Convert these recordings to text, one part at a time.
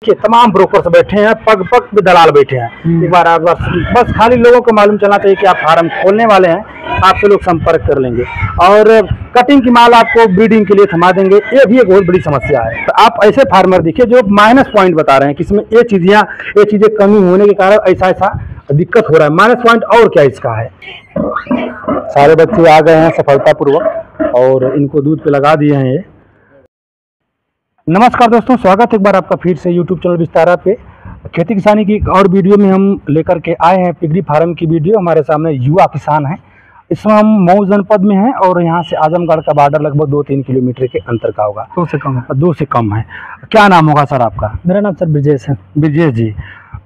कि तमाम ब्रोकर्स बैठे हैं, पग पग पे दलाल बैठे हैं। एक बार आप बस खाली लोगों को मालूम चलना चाहिए कि आप फार्म खोलने वाले हैं, आपसे लोग संपर्क कर लेंगे और कटिंग की माल आपको ब्रीडिंग के लिए थमा देंगे। ये भी एक बहुत बड़ी समस्या है। तो आप ऐसे फार्मर देखिए जो माइनस पॉइंट बता रहे हैं कि इसमें ये चीज़ें कमी होने के कारण ऐसा दिक्कत हो रहा है। माइनस पॉइंट और क्या इसका है? सारे बच्चे आ गए हैं सफलतापूर्वक और इनको दूध पे लगा दिए हैं ये। नमस्कार दोस्तों, स्वागत है एक बार आपका फिर से यूट्यूब चैनल विस्तारा पे। खेती किसानी की एक और वीडियो में हम लेकर के आए हैं पिगरी फार्म की वीडियो। हमारे सामने युवा किसान हैं। इसमें हम मऊ जनपद में हैं और यहाँ से आजमगढ़ का बॉर्डर लगभग 2-3 किलोमीटर के अंतर का होगा। 2 से कम है। क्या नाम होगा सर आपका? मेरा नाम सर ब्रिजेश है। ब्रिजेश जी,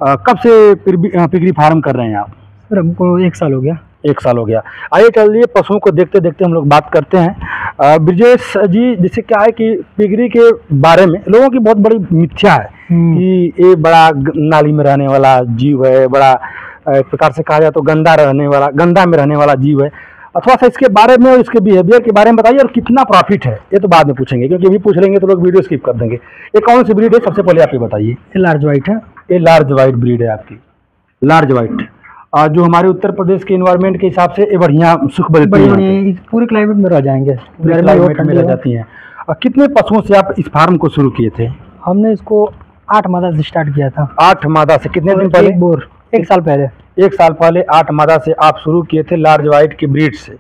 कब से पिगरी फार्म कर रहे हैं आप? सर हमको 1 साल हो गया। 1 साल हो गया। आइए चलिए पशुओं को देखते देखते हम लोग बात करते हैं। ब्रिजेश जी, जैसे क्या है कि पिगरी के बारे में लोगों की बहुत बड़ी मिथ्या है कि ये बड़ा नाली में रहने वाला जीव है, बड़ा एक प्रकार से कहा जाए तो गंदा में रहने वाला जीव है। अथवा सा इसके बारे में और इसके बिहेवियर के बारे में बताइए और कितना प्रॉफिट है, ये तो बाद में पूछेंगे क्योंकि अभी पूछ लेंगे तो लोग वीडियो स्किप कर देंगे। ये कौन सी ब्रीड है सबसे पहले आप ये बताइए? ये लार्ज वाइट है। ये लार्ज वाइट ब्रीड है आपकी, लार्ज वाइट, जो हमारे उत्तर प्रदेश के इन्वायरमेंट के हिसाब से ये बढ़िया सुख बदलती है, पूरे क्लाइमेट में रह जाएंगे, पूरे क्लाइमेट में रह जाती हैं। और कितने पशुओं से आप इस फार्म को शुरू किए थे? हमने इसको 8 मादा से स्टार्ट किया था। 8 मादा से? कितने दिन पहले? 1 साल पहले। 1 साल पहले 8 मादा से आप शुरू किए थे लार्ज वाइट की ब्रीड से।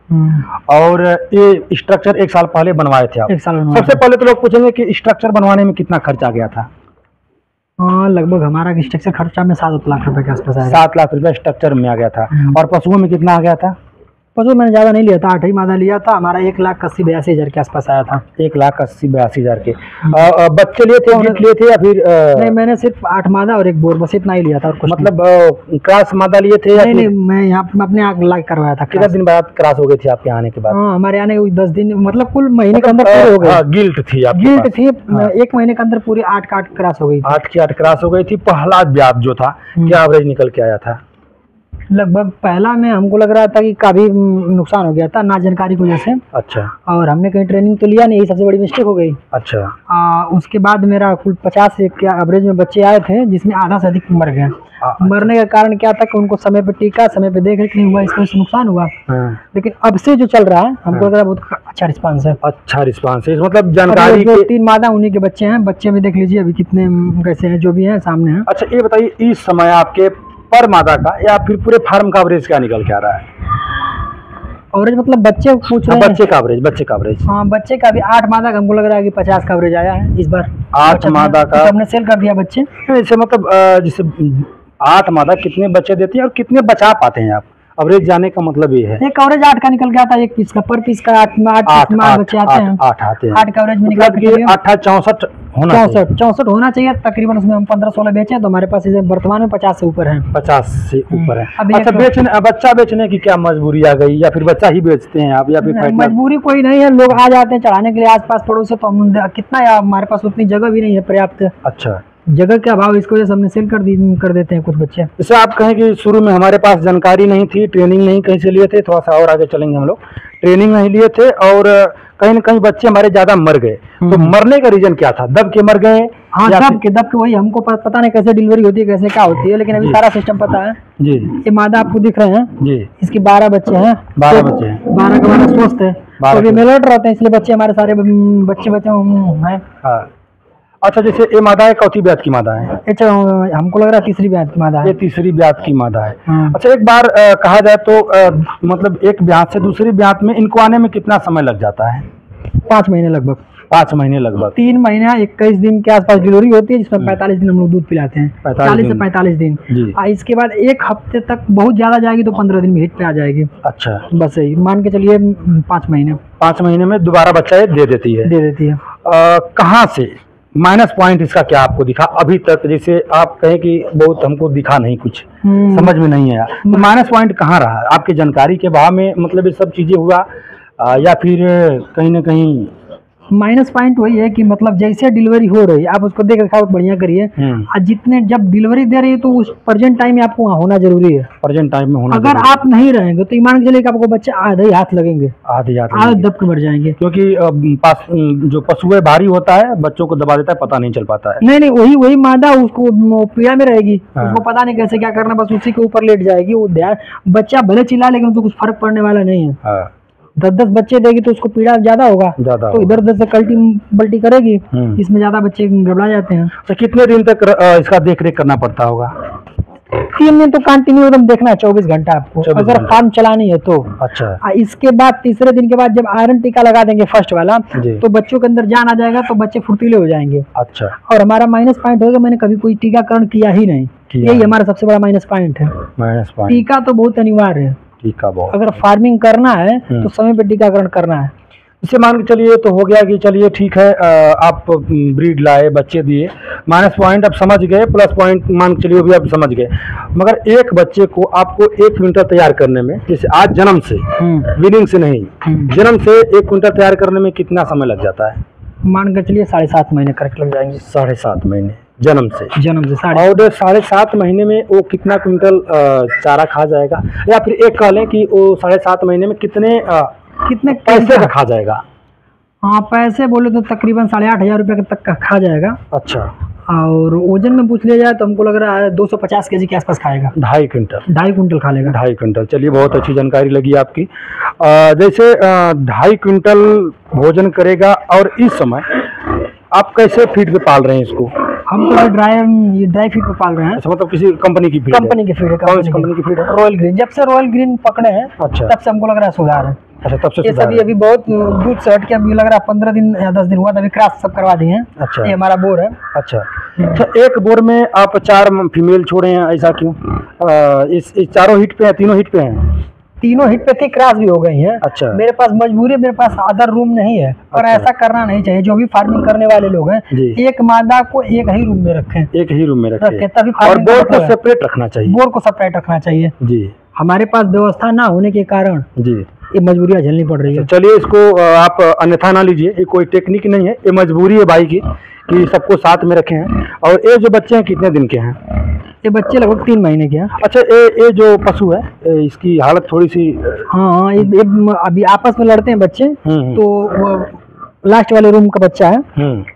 और ये स्ट्रक्चर 1 साल पहले बनवाए थे आप? 1 साल। सबसे पहले तो लोग पूछेंगे कि स्ट्रक्चर बनवाने में कितना खर्चा गया था? लगभग हमारा स्ट्रक्चर खर्चा में 7 लाख रुपए के आसपास आया। 7 लाख रुपए स्ट्रक्चर में आ गया था। और पशुओं में कितना आ गया था? पशु मैंने ज़्यादा नहीं लिया था, 8 ही मादा लिया था। हमारा 1,80,82,000 के आसपास आया था। 1,80,82,000 के बच्चे लिए थे, यूनिट लिए थे या फिर? नहीं, मैंने सिर्फ 8 मादा और 1 बोर, बस इतना ही लिया था। और कुछ मतलब क्रॉस मादा लिए थे? नहीं, मैं यहाँ अपने यहाँ लाइक करवाया था। कितने दिन बाद क्रॉस हो गई थी आपके आने के बाद? हमारे आने के 10 दिन, मतलब कुल महीने के अंदर हो गए। गिल्ट थी आपके गिल्ट थी। 1 महीने के अंदर पूरी 8 क्रॉस हो गई। 8 की 8 क्रॉस हो गई थी। पहला ब्याज जो था क्या एवरेज निकल के आया था? लगभग पहला में हमको लग रहा था कि काफी नुकसान हो गया था ना जानकारी की वजह से। अच्छा। और हमने कहीं ट्रेनिंग तो लिया नहीं, सबसे बड़ी मिस्टेक हो गई। अच्छा। उसके बाद मेरा कुल 50 से एवरेज में बच्चे आए थे, जिसमें आधा से अधिक मर गए। मरने का कारण क्या था कि उनको समय पे टीका, समय पे देख रेख नहीं हुआ, इसका नुकसान हुआ। लेकिन अब से जो चल रहा है हमको लग रहा है बहुत अच्छा रिस्पांस है। अच्छा रिस्पांस है, मतलब जानकारी। 3 मादा उन्हीं के बच्चे हैं। बच्चे में देख लीजिए अभी कितने कैसे हैं, जो भी है सामने है। अच्छा, ये बताइए इस समय आपके पर मादा का या फिर पूरे फार्म का एवरेज क्या निकल के आ रहा है? एवरेज मतलब बच्चे पूछ रहे हैं? बच्चे का एवरेज। हाँ, बच्चे का भी 8 मादा का हमको लग रहा है कि 50 का एवरेज आया है इस बार। 8 मादा का हमने सेल कर दिया बच्चे। जैसे मतलब जैसे 8 मादा कितने बच्चे देती है और कितने बचा पाते हैं आप? एवरेज जाने का मतलब ये है। एक एवरेज 8 का निकल गया था, एक पीस का, पर पीस का 8 बच्चे आते हैं। 8 आते हैं। 8 का एवरेज में निकल के 8 64 होना चाहिए। तकरीबन उसमें हम 15-16 बेचे हैं, तो हमारे पास वर्तमान में 50 से ऊपर है। 50 से ऊपर है। अच्छा, बच्चा बेचने की क्या मजबूरी आ गई या फिर बच्चा ही बेचते हैं आप या फिर? मजबूरी कोई नहीं है, लोग आ जाते हैं चढ़ाने के लिए आस पास पड़ोस से, तो हम कितना, हमारे पास उतनी जगह भी नहीं है पर्याप्त। अच्छा, जगह के अभाव इसकी वजह से हमने सेल कर देते हैं कुछ बच्चे। जैसे आप कहें कि शुरू में हमारे पास जानकारी नहीं थी, ट्रेनिंग नहीं कहीं से लिए थे, थोड़ा सा और आगे चलेंगे हम लोग। ट्रेनिंग नहीं लिए थे और कहीं न कहीं बच्चे हमारे ज्यादा मर गए, तो मरने का रीजन क्या था? दब के मर गए? हाँ, दब के वही हमको पता नहीं कैसे डिलीवरी होती है, कैसे क्या होती है, लेकिन अभी सारा सिस्टम पता है जी। ये मादा आपको दिख रहे हैं जी, इसकी 12 बच्चे हैं। 12 बच्चे हैं। 12 का 12 स्वस्थ है, तो मिलट रहते हैं, इसलिए बच्चे हमारे सारे बच्चे हैं। अच्छा, जैसे ये मादा है, चौथी ब्याज की मादा है? हमको लग रहा है तीसरी ब्याज की मादा है। ये तीसरी ब्याज की मादा है। अच्छा, एक बार कहा जाए तो मतलब एक ब्याज से दूसरी ब्याज में इनको आने में कितना समय लग जाता है? 5 महीने लगभग। 5 महीने लगभग। 3 महीना 21 दिन के आसपास डिलीवरी होती है, जिसमें 45 दिन हम लोग दूध पिलाते हैं। 40 से 45 दिन। इसके बाद 1 हफ्ते तक बहुत ज्यादा जाएगी तो 15 दिन में हिट पे आ जाएगी। अच्छा, बस यही मान के चलिए 5 महीने। 5 महीने में दोबारा बच्चा दे देती है। कहाँ से माइनस पॉइंट इसका क्या आपको दिखा अभी तक? जैसे आप कहें कि बहुत हमको दिखा नहीं, कुछ समझ में नहीं आया, तो माइनस पॉइंट कहाँ रहा आपकी जानकारी के भाव में? मतलब ये सब चीजें हुआ या फिर कहीं ना कहीं माइनस पॉइंट वही है कि मतलब जैसे डिलीवरी हो रही है आप उसको देख रखा बढ़िया करिए। और जितने जब डिलीवरी दे रही है तो उस प्रेजेंट टाइम में आपको वहाँ होना जरूरी है। प्रेजेंट टाइम में होना अगर आप नहीं रहेंगे तो ईमान के चलिए आपको बच्चे आधे ही हाथ लगेंगे, आधे दब के मर जाएंगे। क्योंकि जो पशु है भारी होता है, बच्चों को दबा देता है, पता नहीं चल पाता है। नहीं वही मादा उसको पीड़ा में रहेगी, उसको पता नहीं कैसे क्या करना, बस उसी के ऊपर लेट जाएगी। वो ध्यान बच्चा भले चिल्ला लेकिन उसको कुछ फर्क पड़ने वाला नहीं है। 10-10 बच्चे देगी तो उसको पीड़ा ज्यादा होगा, तो इधर उधर से कल्टी बल्टी करेगी, इसमें ज्यादा बच्चे गड़बड़ा जाते हैं। तो कितने दिन तक इसका देख रेख करना पड़ता होगा? 3 दिन तो कंटिन्यू एकदम देखना है 24 घंटा आपको, अगर फार्म चलानी है तो। अच्छा। इसके बाद तीसरे दिन के बाद जब आयरन टीका लगा देंगे फर्स्ट वाला तो बच्चों के अंदर जान आ जाएगा, तो बच्चे फुर्तीले हो जाएंगे। अच्छा। और हमारा माइनस पॉइंट होगा मैंने कभी कोई टीकाकरण किया ही नहीं, यही हमारा सबसे बड़ा माइनस पॉइंट है। टीका तो बहुत अनिवार्य है, टीका बहुत, अगर फार्मिंग करना है तो समय पे टीकाकरण करना है। इसे मान के चलिए तो हो गया कि चलिए ठीक है, आप ब्रीड लाए, बच्चे दिए, माइनस पॉइंट आप समझ गए, प्लस पॉइंट मान के चलिए भी आप समझ गए। मगर एक बच्चे को आपको 1 क्विंटल तैयार करने में, जैसे आज जन्म से, विलिंग से नहीं, जन्म से 1 क्विंटल तैयार करने में कितना समय लग जाता है? मान के चलिए 7.5 महीने करेक्ट लग जाएंगे। 7.5 महीने जन्म से। और 7.5 महीने में वो कितना क्विंटल चारा खा जाएगा, या फिर एक कह लें कि वो 7.5 महीने में कितने पैसे का खा जाएगा? हाँ, पैसे बोले तो तकरीबन 8,500 रुपये तक का खा जाएगा। अच्छा। और वजन में पूछ लिया जाए तो हमको लग रहा है 250 केजी के आसपास खाएगा। 2.5 क्विंटल। 2.5 क्विंटल खा लेगा। 2.5 क्विंटल। चलिए, बहुत अच्छी जानकारी लगी आपकी। जैसे 2.5 क्विंटल भोजन करेगा, और इस समय आप कैसे फीड पे पाल रहे हैं इसको? हम तो ड्राई फीड पे पाल रहे हैं। अच्छा, मतलब किसी कंपनी की फीड? कंपनी की फीड है। कौन सी कंपनी की फीड है? Royal green. जब से रॉयल ग्रीन पकड़े हैं, अच्छा, तब से हमको लग रहा है सुधार है। अच्छा, तब से सुधार है। अभी बहुत दूध से हट के अभी लग रहा है 15 दिन या 10 दिन हुआ, अभी क्रॉस सब करवा दिए हैं। अच्छा। ये हमारा बोर है। अच्छा। तो एक बोर में आप 4 फीमेल छोड़े हैं, ऐसा क्यों? इस चारों हिट पे हैं? तीनों हिट पे हैं? तीनों हिट पे थी, क्रॉस भी हो गई है। अच्छा। मेरे पास मजबूरी, मेरे पास अदर रूम नहीं है, और अच्छा, ऐसा करना नहीं चाहिए। जो भी फार्मिंग करने वाले लोग हैं, एक मादा को एक ही रूम में रखें, एक ही रूम में रखें, तभी और बोर को सेपरेट रखना चाहिए। बोर को सेपरेट रखना चाहिए जी। हमारे पास व्यवस्था ना होने के कारण जी ये मजबूरियाँ झेलनी पड़ रही है। चलिए, इसको आप अन्यथा ना लीजिए, ये कोई टेक्निक नहीं है, ये मजबूरी है भाई की कि सबको साथ में रखे हैं। और ये जो बच्चे हैं कितने दिन के हैं? ये बच्चे लगभग 3 महीने के हैं। अच्छा, ये जो पशु है, इसकी हालत थोड़ी सी? हाँ, ये अभी आपस में लड़ते हैं बच्चे, तो लास्ट वाले रूम का बच्चा है,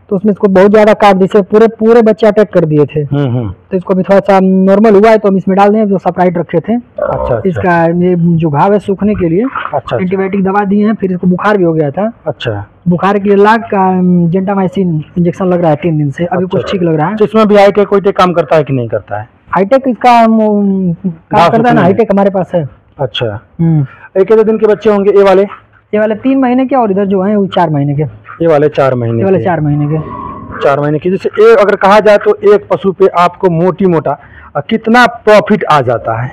तो उसमें इसको बहुत ज्यादा काट दी, पूरे बच्चे अटैक कर दिए थे। तो इसको भी थोड़ा सा नॉर्मल हुआ है, तो हम इसमें डाल दें, जो सेपरेट रखे थे। अच्छा। इसका ये जो घाव है सूखने के लिए एंटीबायोटिक दवा दिए हैं, फिर इसको बुखार भी हो गया था। अच्छा। बुखार के लिए लाख का जेंटामाइसिन इंजेक्शन लग रहा है 3 दिन से, अभी कुछ ठीक लग रहा है। इसमें भी हाईटेक कोई काम करता है कि नहीं करता है? हाईटेक इसका काम करता है ना, हाईटेक हमारे पास है। अच्छा। एक दिन के बच्चे होंगे ये वाले? ये वाले 3 महीने के, और इधर जो है वो 4 महीने के। ये वाले 4 महीने? ये वाले 4 महीने के। 4 महीने की। जैसे एक अगर कहा जाए तो एक पशु पे आपको मोटा कितना प्रॉफिट आ जाता है?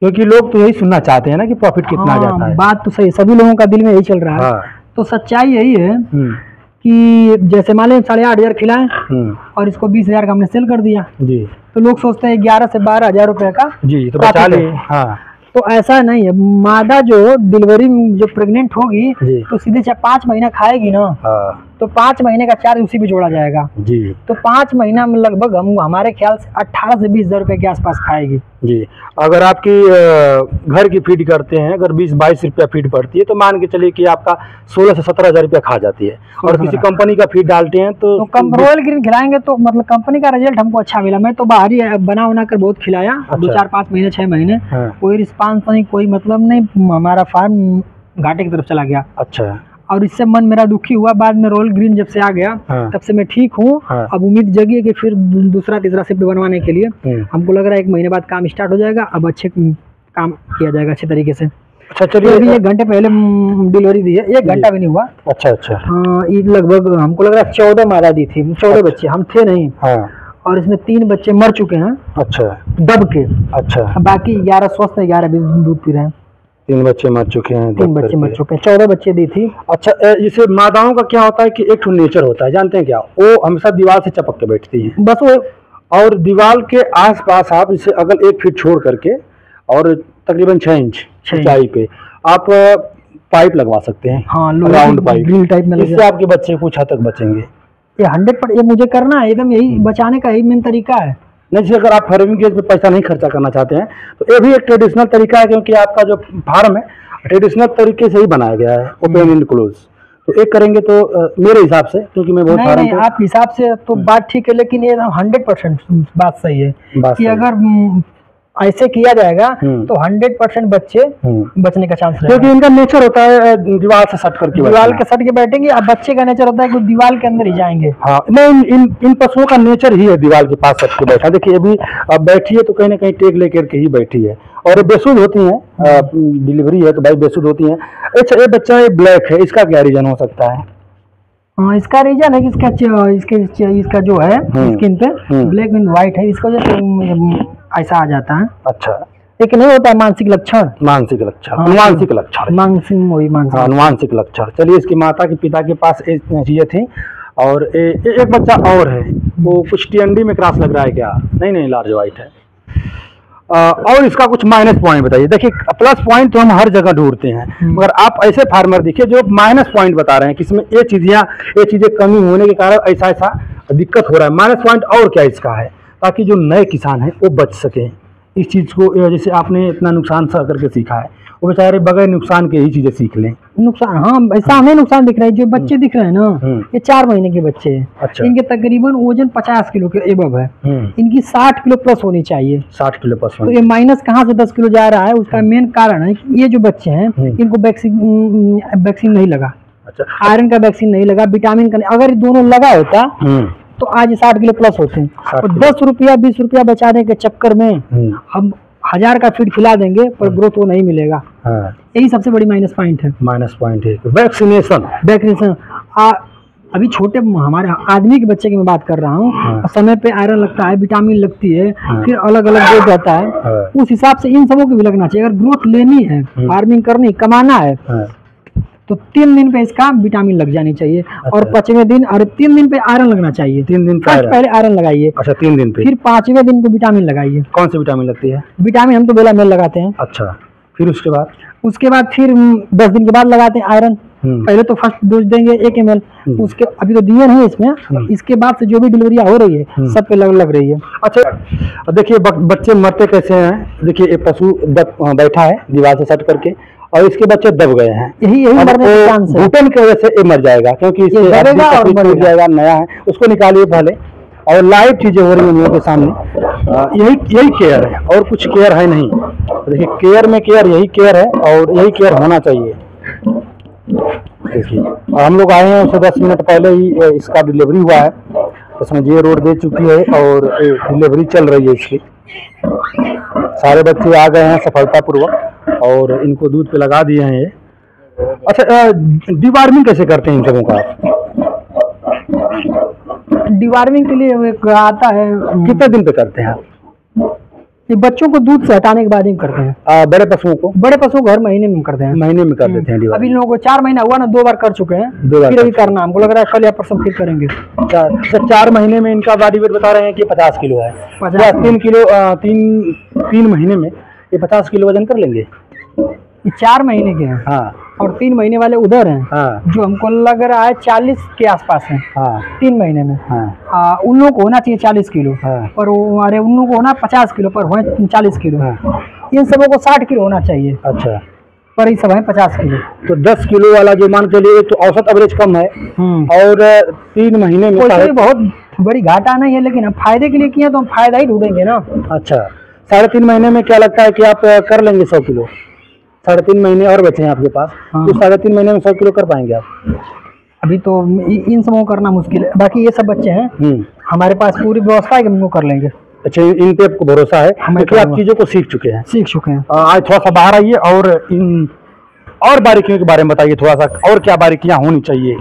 क्योंकि लोग तो यही सुनना चाहते हैं ना कि प्रॉफिट कितना आ जाता है। बात तो सही, सभी लोगों का दिल में यही चल रहा है। तो सच्चाई यही है कि जैसे मान लें 8,500 खिलाएं और इसको 20,000 का हमने सेल कर दिया जी, तो लोग सोचते हैं 11 से 12,000 रुपए का जी तो बचा ले। हाँ, तो ऐसा नहीं है। मादा जो डिलीवरी जो प्रेग्नेंट होगी तो सीधे 5 महीना खाएगी ना, तो 5 महीने का चार्ज उसी पे जोड़ा जाएगा जी। तो 5 महीना में लगभग हमारे ख्याल से 18 से 20,000 रुपए के आसपास खाएगी जी। अगर आपकी घर की फीड करते हैं, अगर 20-22 रुपया फीड पड़ती है, तो मान के चलिए कि आपका 16 से 17,000 रुपया खा जाती है। और किसी कंपनी का फीड डालते हैं तो रॉयल ग्रीन खिलाएंगे तो मतलब कंपनी का रिजल्ट हमको अच्छा मिला। मैं तो बाहर ही बना कर बहुत खिलाया, 2-4-5 महीने 6 महीने, कोई रिस्पांस नहीं, कोई मतलब नहीं, हमारा फार्म घाटे की तरफ चला गया। अच्छा। और इससे मन मेरा दुखी हुआ। बाद में रॉयल ग्रीन जब से आ गया तब से मैं ठीक हूँ। अब उम्मीद जगी है कि फिर दूसरा तीसरा शिफ्ट बनवाने के लिए हमको लग रहा है 1 महीने बाद काम स्टार्ट हो जाएगा। अब अच्छे काम किया जाएगा अच्छे तरीके से। अच्छा, चलिए। अभी 1 घंटे पहले डिलीवरी दी है, 1 घंटा भी नहीं हुआ। अच्छा अच्छा। हाँ, ये लगभग हमको लग रहा है 14 मादा दी थी, 14 बच्चे, हम थे नहीं। और इसमें 3 बच्चे मर चुके हैं। अच्छा, दब के। अच्छा। बाकी 11 स्वस्थ है, 11 भी दूध पी रहे हैं। 3 बच्चे मर चुके हैं। 3 बच्चे मर चुके हैं, 14 बच्चे दी थी। अच्छा, जैसे मादाओं का क्या होता है कि एक नेचर होता है, जानते हैं क्या? वो हमेशा दीवार से चपक के बैठती है बस वो, और दीवार के आसपास आप इसे अगर 1 फीट छोड़ करके और तकरीबन 6 इंच ऊंचाई पे आप पाइप लगवा सकते हैं। हाँ, राउंड पाइप ग्रिल टाइप में, इससे आपके बच्चे कुछ हद तक बचेंगे। ये 100% ये मुझे करना है, एकदम यही बचाने का यही मेन तरीका है। नहीं, जैसे अगर आप फार्मिंग केज पे पैसा नहीं खर्चा करना चाहते हैं तो ये भी एक ट्रेडिशनल तरीका है, क्योंकि आपका जो फार्म है ट्रेडिशनल तरीके से ही बनाया गया है, ओपन एंड क्लोज। तो एक करेंगे तो मेरे हिसाब से, क्योंकि मैं बहुत नहीं, आप हिसाब से तो बात ठीक है, लेकिन ये 100% बात सही है कि अगर ऐसे किया जाएगा तो 100% बच्चे बचने का चांस है, क्योंकि इनका नेचर होता है दीवार से सट करके, दीवार के सट के बैठेंगे। अब बच्चे का नेचर होता है कि दीवार के अंदर ही जाएंगे। हाँ, नहीं, इन पशुओं का नेचर ही है दीवार के पास सट के बैठा। देखिए अभी बैठी है तो कहीं ना कहीं टेक लेकर के ही बैठी है, और बेसुध होती हैं, डिलीवरी है तो भाई बेसुध होती हैं। अच्छा, ये बच्चा ये ब्लैक है, इसका क्या रीजन हो सकता है? हाँ, इसका रीजन है कि इसका जो है स्किन पे ब्लैक एंड व्हाइट है, इसको जो ऐसा आ जाता है। अच्छा, लेकिन नहीं होता है मानसिक लक्षण, मानसिक लक्षण, अनुवांशिक लक्षण, अनुवांशिक लक्षण। चलिए, इसकी माता के पिता के पास एक चीजें थी, और एक बच्चा और है, वो कुछ टीएनडी में क्रॉस लग रहा है क्या? नहीं, लार्ज व्हाइट है। और इसका कुछ माइनस पॉइंट बताइए। देखिए, प्लस पॉइंट तो हम हर जगह ढूंढते हैं, मगर आप ऐसे फार्मर देखिए जो माइनस पॉइंट बता रहे हैं कि इसमें ये चीजें कमी होने के कारण ऐसा दिक्कत हो रहा है। माइनस पॉइंट और क्या इसका है, ताकि जो नए किसान हैं वो बच सकें इस चीज़ को। जैसे आपने इतना नुकसान सह करके सीखा है, वो बेचारे बगैर नुकसान के ही चीज़ें सीख लें। नुकसान, हाँ, ऐसा हमें नुकसान दिख रहा है। जो बच्चे दिख रहे हैं ना, ये 4 महीने के बच्चे हैं। अच्छा। इनके तकरीबन वजन 50 किलो के एबव है। इनकी 60 किलो प्लस होनी चाहिए। 60 किलो प्लस। तो ये माइनस कहाँ से 10 किलो जा रहा है, उसका मेन कारण है कि ये जो बच्चे हैं इनको वैक्सीन नहीं लगा। अच्छा। आयरन का वैक्सीन नहीं लगा, विटामिन का। अगर दोनों लगा होता तो आज 60 किलो प्लस होते हैं। और 10 रुपया 20 रुपया बचाने के चक्कर में हम 1000 का फीड खिला देंगे, पर ग्रोथ वो नहीं मिलेगा। यही सबसे बड़ी माइनस पॉइंट है। वैक्सीनेशन अभी छोटे हमारे आदमी के बच्चे की मैं बात कर रहा हूँ, समय पे आयरन लगता है, विटामिन लगती है, फिर अलग अलग ग्रोथ रहता है। उस हिसाब से इन सबों को भी लगना चाहिए। अगर ग्रोथ लेनी है, फार्मिंग करनी, कमाना है, तो 3 दिन पे इसका विटामिन लग जानी चाहिए। अच्छा। और 5वें दिन और 3 दिन पे आयरन लगना चाहिए। 3 दिन पहले आयरन लगाइए। अच्छा, 3 दिन पे, फिर 5वें दिन को विटामिन लगाइए। कौन सी विटामिन लगती है? विटामिन हम तो बेलामेल लगाते हैं। अच्छा, फिर उसके बाद फिर 10 दिन के बाद लगाते हैं आयरन। पहले तो फर्स्ट डोज देंगे 1 ml, उसके अभी तो दिए नहीं इसमें। इसके बाद से जो भी डिलीवरी हो रही है सब पे लग रही है। अच्छा, देखिए बच्चे मरते कैसे हैं। देखिए, एक पशु बैठा है दीवार से सट करके, और इसके बच्चे दब गए हैं। यही मरने का चांस है। घुटन की वजह से ये मर जाएगा, क्योंकि इससे टूट जाएगा, नया है, उसको निकालिए पहले। और लाइव चीजें हो रही हैं लोगों के सामने। यही केयर है, और कुछ केयर है नहीं। देखिए, केयर में केयर, यही केयर है, और यही केयर होना चाहिए। देखिए, हम लोग आए हैं उससे 10 मिनट पहले ही इसका डिलीवरी हुआ है। इसमें जे रोड दे चुकी है और डिलीवरी चल रही है इसकी। सारे बच्चे आ गए हैं सफलतापूर्वक, और इनको दूध पे लगा दिए हैं ये। अच्छा, डिवार्मिंग कैसे करते हैं इन सबों का? डिवार्मिंग के लिए एक आता है, कितने दिन पे करते हैं? ये बच्चों को दूध से हटाने के बाद ही करते हैं। बड़े पशुओं को हर महीने में करते हैं। महीने में कर देते हैं। अभी लोगों को 4 महीना हुआ ना, 2 बार कर चुके हैं। फिर अभी करना, हमको लग रहा है कल या परसों फिर करेंगे। 4 महीने में इनका बॉडी वेट बता रहे हैं कि 50 किलो है। 3 किलो 3 महीने में ये 50 किलो वजन कर लेंगे। ये 4 महीने के हैं। हाँ। और 3 महीने वाले उधर हैं। हाँ। जो हमको लग रहा है 40 के आसपास हैं। हाँ। 3 महीने में। हाँ। उन लोगों को होना चाहिए 40 किलो। हाँ। पर अरे उन लोगों को होना 50 किलो, पर हुए 40 किलो। हाँ। इन सबों को 60 किलो होना चाहिए। अच्छा, पर ये सब है 50 किलो। तो 10 किलो वाला जो मान के लिए तो औसत एवरेज कम है। और 3 महीने में कोई बहुत बड़ी घाटा नहीं है, लेकिन हम फायदे के लिए किए तो हम फायदा ही ढूंढेंगे ना। अच्छा, 3.5 महीने में क्या लगता है कि आप कर लेंगे 100 किलो? 3.5 महीने और बचे हैं आपके पास। हाँ। तो 3.5 महीने में 100 किलो कर पाएंगे आप? अभी तो इन सबों को करना मुश्किल है। बाकी ये सब बच्चे हैं, हमारे पास पूरी व्यवस्था है कि हम कर लेंगे। अच्छा, इन पे आपको भरोसा है क्योंकि आप चीजों को सीख चुके हैं। आज थोड़ा सा बाहर आइए और इन और बारीकियों के बारे में बताइए थोड़ा सा, और क्या बारीकियां होनी चाहिए।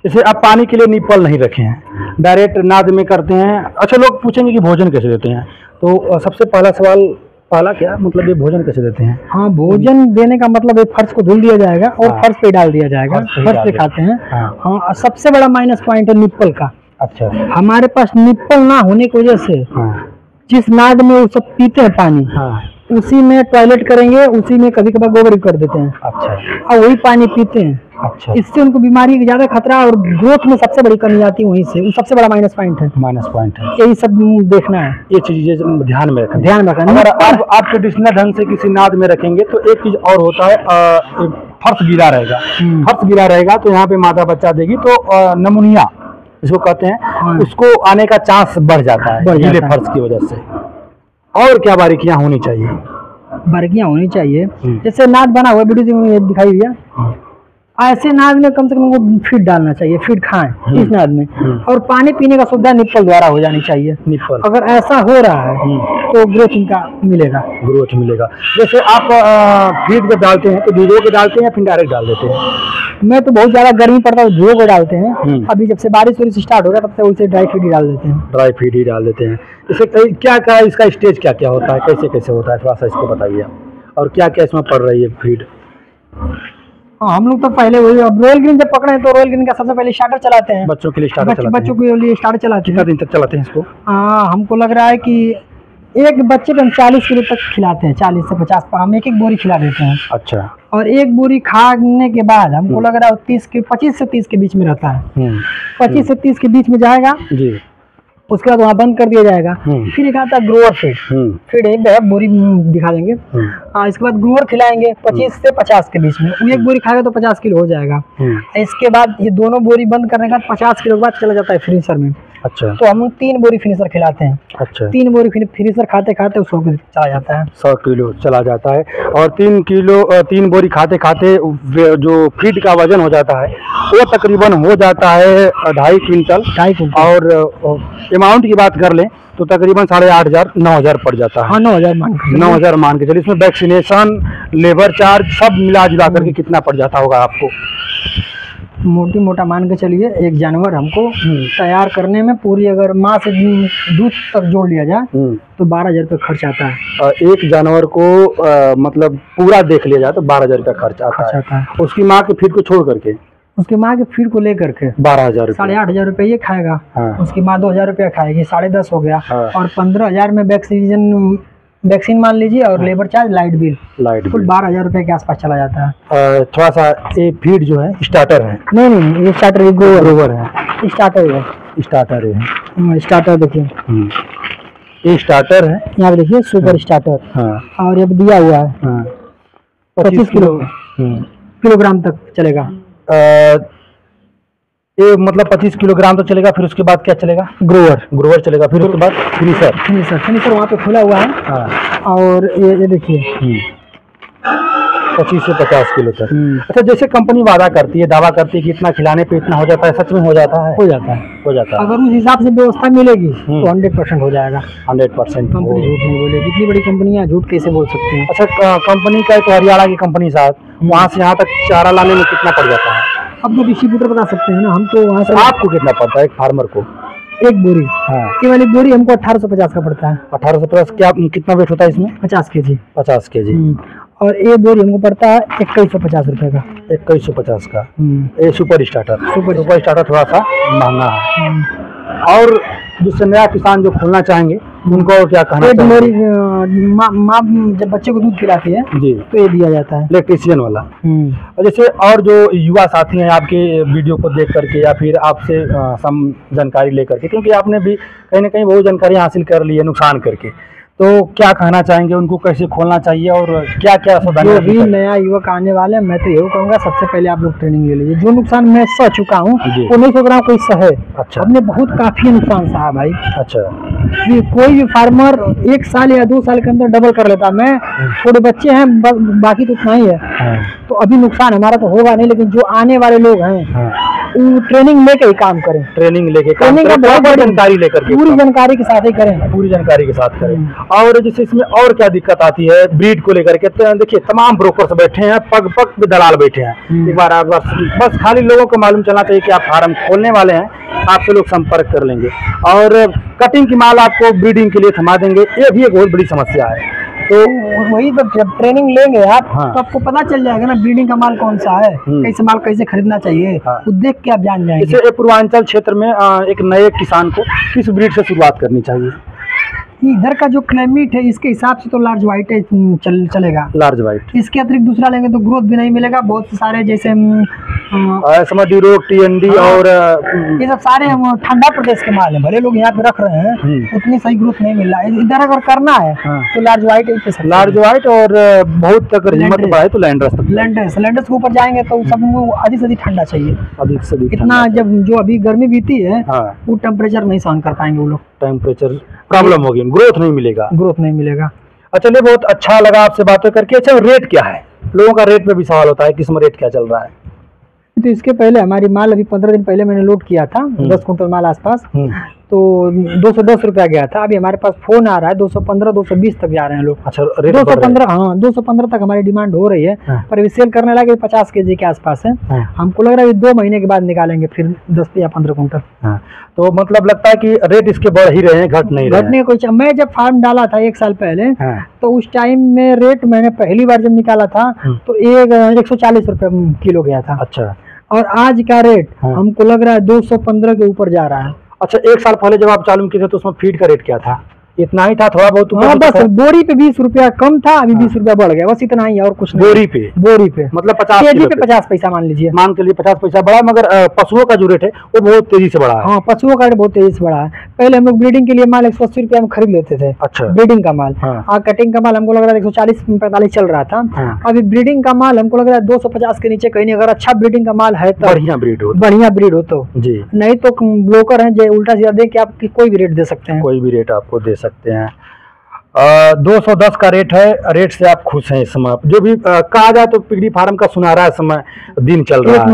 जैसे आप पानी के लिए निप्पल नहीं रखे हैं, डायरेक्ट नाद में करते हैं। अच्छा, लोग पूछेंगे कि भोजन कैसे देते हैं, तो सबसे पहला सवाल क्या मतलब ये भोजन कैसे देते हैं? हाँ, भोजन देने का मतलब ये फर्श को धुल दिया जाएगा और फर्श पे डाल दिया जाएगा, फर्श पे खाते हैं। हाँ, सबसे बड़ा माइनस पॉइंट है निप्पल का। अच्छा, हमारे पास निप्पल ना होने की वजह से जिस नाद में वो सब पीते हैं पानी, उसी में टॉयलेट करेंगे, उसी में कभी कभार गोबर कर देते हैं। अच्छा। और वही पानी पीते हैं। अच्छा। इससे उनको बीमारी का ज्यादा खतरा और ग्रोथ में सबसे बड़ी कमी आती है वहीं से, वो सबसे बड़ा माइनस पॉइंट है। माइनस पॉइंट है, यही सब देखना है, ये चीजें ध्यान में रखना। ध्यान रखना। अगर आप ट्रेडिशनल ढंग से किसी नाद में रखेंगे तो एक चीज और होता है, फर्श गीला रहेगा। फर्श गीला रहेगा तो यहाँ पे माता बच्चा देगी तो नमूनिया इसको कहते हैं, उसको आने का चांस बढ़ जाता है गीले फर्श की वजह से। और क्या बारीकियां होनी चाहिए? बारीकियां होनी चाहिए, जैसे नाद बना हुआ वीडियो में दिखाई दिया, ऐसे नाद में कम से कम उनको फीड डालना चाहिए, फीड खाएं इस नाद में। और पानी पीने का सुविधा निप्पल द्वारा हो जानी चाहिए। निप्पल अगर ऐसा हो रहा है तो ग्रोथ इनका मिलेगा, ग्रोथ मिलेगा। जैसे आप फीड जब डालते हैं तो भिगो के डालते हैं या फिर डायरेक्ट डाल देते हैं? मैं तो बहुत ज्यादा गर्मी पड़ता है भिगो के डालते हैं। अभी जब से बारिश स्टार्ट हो गया तब से उसे ड्राई फीड ही डाल देते हैं। ड्राई फीड ही डाल देते हैं। इसे क्या क्या इसका स्टेज क्या क्या होता है, कैसे कैसे होता है, थोड़ा सा इसको बताइए आप। और क्या क्या इसमें पड़ रही है फीड? हम लोग तो पहले वही, अब रॉयल ग्रीन जब पकड़े तो रॉयल ग्रीन का सबसे पहले स्टार्टर चलाते हैं, बच्चों के लिए स्टार्टर चलाते हैं। बच्चों के लिए स्टार्टर चलाते हैं। कितना दिन तक चलाते हैं इसको? हमको लग रहा है कि एक बच्चे पे हम 40 किलो तक खिलाते हैं, 40 से 50 हम एक बोरी खिला देते हैं। अच्छा। और एक बोरी खाने के बाद हमको लग रहा है 25 से 30 के बीच में रहता है। 25 से 30 के बीच में जाएगा जी, उसके बाद वहाँ बंद कर दिया जाएगा। फिर एक आता है ग्रोअर फीड, फिर एक बोरी दिखा देंगे। इसके बाद ग्रोअर खिलाएंगे 25 से 50 के बीच में, एक बोरी खाएगा तो 50 किलो हो जाएगा। इसके बाद ये दोनों बोरी बंद करने के बाद 50 किलो के बाद चला जाता है फिनिशर में। अच्छा। तो हम 3 बोरी फिनिशर खिलाते हैं। अच्छा। 3 बोरी फिनिशर खाते खाते 100 किलो चला जाता है। 100 किलो चला जाता है। और 3 बोरी खाते खाते जो फीड का वजन हो जाता है वो तकरीबन हो जाता है 2.5 क्विंटल। और अमाउंट की बात कर लें तो तकरीबन 8,500 9,000 पड़ जाता है। 9,000 मान के चलिए। इसमें वैक्सीनेशन, लेबर चार्ज सब मिला जुला करके कितना पड़ जाता होगा आपको? मोटी मोटा मान के चलिए एक जानवर हमको तैयार करने में पूरी, अगर माँ से दूध तक जोड़ लिया जाए तो 12,000 रुपये खर्च आता है। एक जानवर को मतलब पूरा देख लिया जाए तो 12,000 रुपये खर्च आता है। उसकी माँ के फीड को छोड़ करके, उसकी माँ के फीड को लेकर के 12,000 8,500 रुपये ये खाएगा। उसकी माँ 2,000 रुपया खाएगी, 10.5 हो गया। और 15,000 में वैक्सीन मान लीजिए और लेबर चार्ज, लाइट बिल, कुल 12,000 रुपये के आसपास चला जाता है। थोड़ा सा ये फीड जो है स्टार्टर है? नहीं, ये स्टार्टर ग्रोवर है। स्टार्टर है। स्टार्टर देखिए, ये स्टार्टर है। यहाँ पे देखिए सुपर स्टार्टर। और ये दिया हुआ है 25 किलोग्राम तक चलेगा। ये मतलब 25 किलोग्राम तो चलेगा। फिर उसके बाद क्या चलेगा? ग्रोवर चलेगा। फिर उसके बाद फिनिशर वहाँ पे खुला हुआ है। और ये देखिए 25 से 50 किलो तक। अच्छा, जैसे कंपनी वादा करती है, दावा करती है कि इतना खिलाने पे इतना हो जाता है, सच में हो जाता है? हो जाता है। अगर उस हिसाब से व्यवस्था मिलेगी तो 100% हो जाएगा। 100% कंपनी झूठ नहीं बोलेगी। इतनी बड़ी कंपनियां झूठ कैसे बोल सकती हैं? अच्छा, कंपनी का तो हरियाणा की कंपनी साहब, वहाँ से यहाँ तक चारा लाने में कितना पड़ जाता है? अब तो डिस्ट्रीब्यूटर बता सकते हैं ना, हम तो वहाँ से। आपको कितना पड़ता है एक फार्मर को? एक बोरी, ये वाली बोरी हमको 1850 का पड़ता है। 1850। क्या कितना वेट होता है इसमें? 50 केजी। 50 केजी। और ये बोरी हमको पड़ता है 2150 रुपये का। 2150 का। ये सुपर स्टार्टर थोड़ा सा महंगा है। और जिससे नया किसान जो खोलना चाहेंगे उनको क्या कहना चाहिए? माँ जब बच्चे को दूध खिलाती है जी तो ये दिया जाता है, इलेक्ट्रीशियन वाला। और जैसे और जो युवा साथी हैं आपके वीडियो को देख करके या फिर आपसे सम जानकारी लेकर के, क्योंकि आपने भी कहीं ना कहीं बहुत जानकारी हासिल कर ली है नुकसान करके, तो क्या कहना चाहेंगे? उनको कैसे खोलना चाहिए और क्या क्या सावधानी? जो भी नया युवक आने वाले, मैं तो यही कहूँगा सबसे पहले आप लोग ट्रेनिंग ले लीजिए। जो नुकसान मैं सह चुका हूँ वो नहीं सोच रहा हूँ कोई सहे। अच्छा। हमने बहुत काफी नुकसान सहा भाई। अच्छा। कोई भी फार्मर 1 साल या 2 साल के अंदर डबल कर लेता। मैं थोड़े बच्चे हैं, बाकी तो उतना ही है। तो अभी नुकसान हमारा तो होगा नहीं, लेकिन जो आने वाले लोग हैं ट्रेनिंग लेके ही काम करें। ट्रेनिंग का बहुत जानकारी लेकर के, पूरी जानकारी के साथ ही करें। पूरी जानकारी के साथ करें। और जैसे इसमें और क्या दिक्कत आती है ब्रीड को लेकर के, तो देखिए तमाम ब्रोकर्स बैठे हैं, पग पे दलाल बैठे हैं। एक बार आप बस खाली लोगों को मालूम चलना चाहिए कि आप फार्म खोलने वाले हैं, आपसे लोग संपर्क कर लेंगे। और कटिंग की माल आपको ब्रीडिंग के लिए थमा देंगे, ये भी एक बहुत बड़ी समस्या है। तो वही तो जब ट्रेनिंग लेंगे आप तो आपको पता चल जाएगा ना ब्रीडिंग का माल कौन सा है, कैसे माल कैसे खरीदना चाहिए, वो देख के आप जान जाएंगे। जैसे पूर्वांचल क्षेत्र में एक नए किसान को किस ब्रीड से शुरुआत करनी चाहिए? इधर का जो क्लाइमेट है इसके हिसाब से तो लार्ज व्हाइट चलेगा। लार्ज व्हाइट इसके अतिरिक्त दूसरा लेंगे तो ग्रोथ भी नहीं मिलेगा। बहुत सारे जैसे समझ TND और ये सब सारे ठंडा प्रदेश के माल है, भले लोग यहाँ पे रख रहे हैं उतनी सही ग्रोथ नहीं मिल रहा है। इधर अगर करना है तो लार्ज व्हाइट, लार्ज व्हाइट और बहुत अगर हिम्मत बढ़ाए तो लैंडर्स के ऊपर जाएंगे तो सबको अधिक से अधिक ठंडा चाहिए, अधिक से अधिक इतना जब जो अभी गर्मी बीती है वो टेम्परेचर नहीं सहन कर पाएंगे वो लोग, टेम्परेचर प्रॉब्लम होगी, ग्रोथ नहीं मिलेगा। अच्छा, चलिए बहुत अच्छा लगा आपसे बातें करके। अच्छा, रेट क्या है? लोगों का रेट पे भी सवाल होता है कि इसमें रेट क्या चल रहा है। तो इसके पहले हमारी माल अभी 15 दिन पहले मैंने लोड किया था 10 कुंटल माल आसपास, तो 210 रुपया गया था। अभी हमारे पास फोन आ रहा है 215 220 तक जा रहे हैं लोग। अच्छा, 215 हाँ 215 तक हमारी डिमांड हो रही है। पर अभी सेल करने लगे 50 केजी के आसपास है। हमको लग रहा है 2 महीने के बाद निकालेंगे फिर 10 या 15 कुंटल। तो मतलब लगता है कि रेट इसके बढ़ ही रहे हैं, घटने कुछ। मैं जब फार्म डाला था 1 साल पहले तो उस टाइम में रेट मैंने पहली बार जब निकाला था तो 140 रुपये किलो गया था। अच्छा, और आज का रेट हमको लग रहा है 215 के ऊपर जा रहा है। अच्छा, 1 साल पहले जब आप चालू किए थे तो उसमें फीड का रेट क्या था? इतना ही था, थोड़ा बहुत? हाँ, बस बोरी पे 20 रुपया कम था, अभी 20 रुपया बढ़ गया, बस इतना ही, और कुछ नहीं। बोरी पे मतलब 50 केजी पे 50 पैसा मान लीजिए, मान के लिए 50 पैसा बढ़ा। मगर पशुओं का जो रेट है वो बहुत तेजी से बढ़ा है। हाँ, पशुओं का रेट बहुत तेजी से बढ़ा है। पहले हम लोग ब्रीडिंग के लिए माल 180 रुपया में खरीद लेते थे। अच्छा, ब्रीडिंग का माल। कटिंग का माल हमको लग रहा है 140-45 चल रहा था। अभी ब्रीडिंग का माल हमको लग रहा है 250 के नीचे कहीं नहीं। अगर अच्छा ब्रीडिंग का माल है तो बढ़िया ब्रीड हो तो जी, नहीं तो ब्रोकर है जो उल्टा सीधा दे के आपकी कोई भी रेट दे सकते हैं, कोई भी रेट आपको दे सकते हैं। 210 का रेट है, रेट से आप खुश हैं इस समय? जो भी कहा जाए तो पिगरी फार्म का सुनहरा समय दिन चल रहा है, 1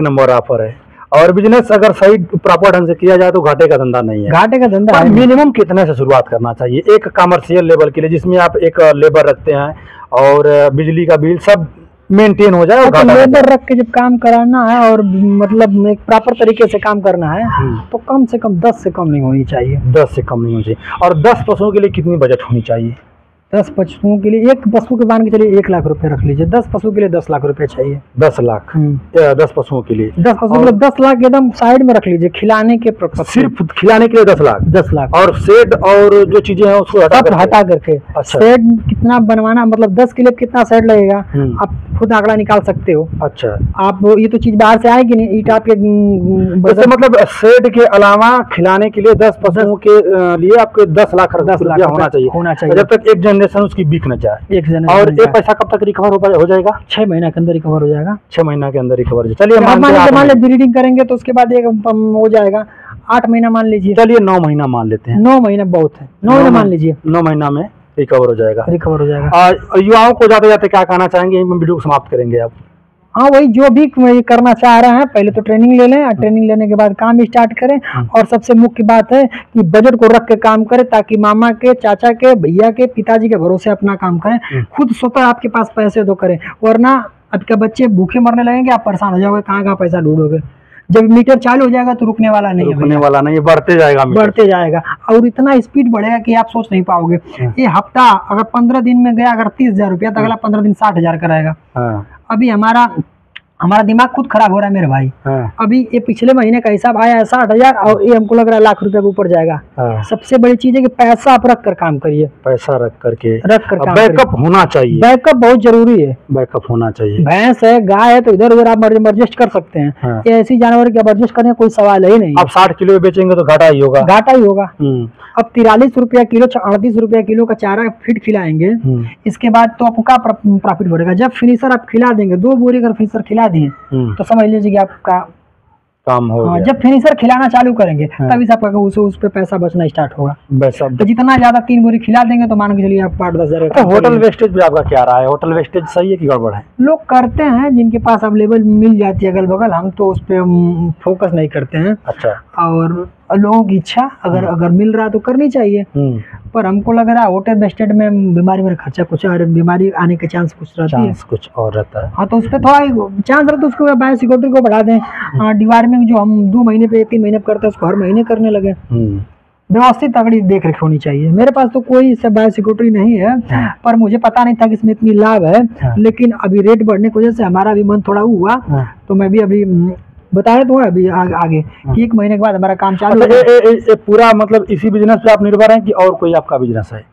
नंबर ऑफर है। और बिजनेस अगर सही प्रॉपर ढंग से किया जाए तो घाटे का धंधा नहीं है। घाटे का धंधा है। मिनिमम कितने से शुरुआत करना चाहिए एक कमर्शियल लेवल के लिए, जिसमें आप एक लेबर रखते हैं और बिजली का बिल सब मेंटेन हो जाए? तो लेबर रख के जब काम कराना है और मतलब एक प्रॉपर तरीके से काम करना है तो कम से कम 10 से कम नहीं होनी चाहिए। 10 से कम नहीं होनी चाहिए। और 10 पशुओं के लिए कितनी बजट होनी चाहिए? 10 पशुओं के लिए, एक पशु के मान के चलिए 1 लाख रुपए रख लीजिए। 10 पशु के लिए 10 लाख रुपए चाहिए। 10 लाख 10 पशुओं के लिए 10 पशुओं के लिए 10 लाख एकदम साइड में रख लीजिए। खिलाने के सिर्फ खिलाने के लिए 10 लाख और शेड और जो चीजें हैं उसको हटा करके। अच्छा, शेड कितना बनवाना, मतलब 10 के लिए कितना शेड लगेगा आप खुद आंकड़ा निकाल सकते हो। अच्छा, आप ये तो चीज बाहर से आएगी नहीं, ईटा के मतलब शेड के अलावा खिलाने के लिए 10 पशुओं के लिए आपको 10 लाख होना चाहिए। जब तक एक जनरेशन उसकी बिक न जाए। और ये पैसा कब तक रिकवर हो जाएगा? 6 महीना के अंदर रिकवर हो जाएगा। 6 महीना के अंदर रिकवर हो जाएगा। चलिए मान लीजिए ब्रीडिंग करेंगे तो उसके बाद एक हो जाएगा 8 महीना मान लीजिए। चलिए 9 महीना मान लेते हैं। 9 महीना बहुत है, 9 महीना मान लीजिए। 9 महीना में रिकवर हो जाएगा। और युवाओं को जाते जाते क्या कहना चाहेंगे? वीडियो को समाप्त करेंगे आप। हाँ, वही जो भी करना चाह रहे हैं पहले तो ट्रेनिंग ले लें, और ट्रेनिंग लेने के बाद काम स्टार्ट करें। और सबसे मुख्य बात है कि बजट को रख के काम करें, ताकि मामा के, चाचा के, भैया के, पिताजी के भरोसे अपना काम करें। खुद स्वतः आपके पास पैसे तो करें, वरना आपके बच्चे भूखे मरने लगेंगे, आप परेशान हो जाओगे, कहाँ पैसा ढूंढोगे। जब मीटर चालू हो जाएगा तो रुकने वाला नहीं, बढ़ते जाएगा और इतना स्पीड बढ़ेगा कि आप सोच नहीं पाओगे। ये हफ्ता अगर 15 दिन में गया, अगर 30,000 रुपया, तो अगला 15 दिन 60,000 कराएगा। अभी हमारा दिमाग खुद खराब हो रहा है मेरे भाई। अभी ये पिछले महीने का हिसाब आया है 60,000 और ये हमको लग रहा है लाख रुपए के ऊपर जाएगा। सबसे बड़ी चीज है कि पैसा आप रख कर काम करिए, पैसा रख कर बैकअप होना चाहिए। बैकअप बहुत जरूरी है, बैकअप होना चाहिए। भैंस है, गाय है तो इधर उधर आप एडजस्ट कर सकते हैं। ये ऐसी जानवर की एडजस्ट करने का कोई सवाल ही नहीं। आप 60 किलो बेचेंगे तो घाटा ही होगा। अब 43 रुपया किलो, 38 रुपया किलो का चारा फीड खिलाएंगे, इसके बाद तो आपका प्रॉफिट बढ़ेगा। जब फिनिशर आप खिला देंगे, 2 बोरी अगर फिनिशर खिला दिए तो समझ लीजिए कि आपका काम हो गया। जब फिनिशर खिलाना चालू करेंगे तभी से आपका उस पे पैसा बचना स्टार्ट होगा। तो जितना ज्यादा 3 बोरी खिला देंगे तो मान के चलिए आप 8-10 हजार। होटल वेस्टेज भी आपका क्या रहा है? होटल वेस्टेज सही है कि गड़बड़ है? लोग करते हैं जिनके पास अवेलेबल मिल जाती है अगल बगल, हम तो उस पर फोकस नहीं करते हैं। अच्छा, और लोगों की इच्छा अगर मिल रहा है तो करनी चाहिए। पर हमको लग रहा है होटल वेस्टेज में बीमारी में खर्चा कुछ और बीमारी आने के चांस कुछ रहता है, कुछ और रहता है। हाँ, तो उस पर थोड़ा चांस रहता है, उसको बायोसिक्योरिटी को बढ़ा दें। डिवार्मिंग जो हम 2 महीने पे 3 महीने पे करते हैं उसको हर महीने करने लगे। व्यवस्थित तगड़ी देख रेख होनी चाहिए। मेरे पास तो कोई बायोसिक्योरिटी नहीं है, पर मुझे पता नहीं था कि इसमें इतनी लाभ है। लेकिन अभी रेट बढ़ने की वजह से हमारा भी मन थोड़ा हुआ, तो मैं भी अभी बताया तो है अभी आगे कि 1 महीने के बाद हमारा काम चालू अच्छा, ये पूरा मतलब इसी बिजनेस पे आप निर्भर हैं कि और कोई आपका बिजनेस है?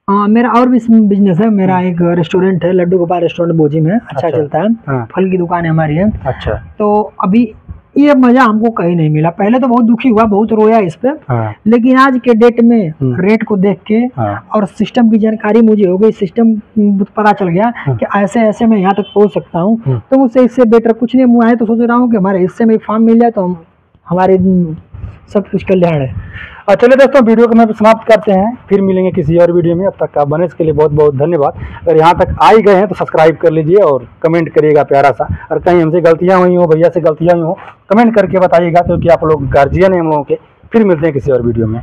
हाँ, मेरा और भी बिजनेस है। मेरा एक रेस्टोरेंट है, लड्डू गोपाल रेस्टोरेंट बोजी में, अच्छा चलता है। हाँ। फल की दुकान है हमारी है। अच्छा। तो अभी ये मजा हमको कहीं नहीं मिला। पहले तो बहुत दुखी हुआ, बहुत रोया इस पे। हाँ। लेकिन आज के डेट में रेट को देख के और सिस्टम की जानकारी मुझे हो गई, सिस्टम पता चल गया कि ऐसे ऐसे मैं यहाँ तक पहुँच सकता हूँ। तो मुझसे इससे बेटर कुछ नहीं। मुझे तो सोच रहा हूँ कि हमारे हिस्से में फार्म मिल जाए तो हम हमारे सब कुछ कल्याण है। चलिए दोस्तों, वीडियो को मैं समाप्त करते हैं, फिर मिलेंगे किसी और वीडियो में। अब तक का बने इसके लिए बहुत बहुत धन्यवाद। अगर यहाँ तक आ ही गए हैं तो सब्सक्राइब कर लीजिए और कमेंट करिएगा प्यारा सा। और कहीं हमसे गलतियाँ हुई हो, भैया से गलतियाँ हुई हो, कमेंट करके बताइएगा, क्योंकि आप लोग गार्जियन हैं हम लोगों के। फिर मिलते हैं किसी और वीडियो में।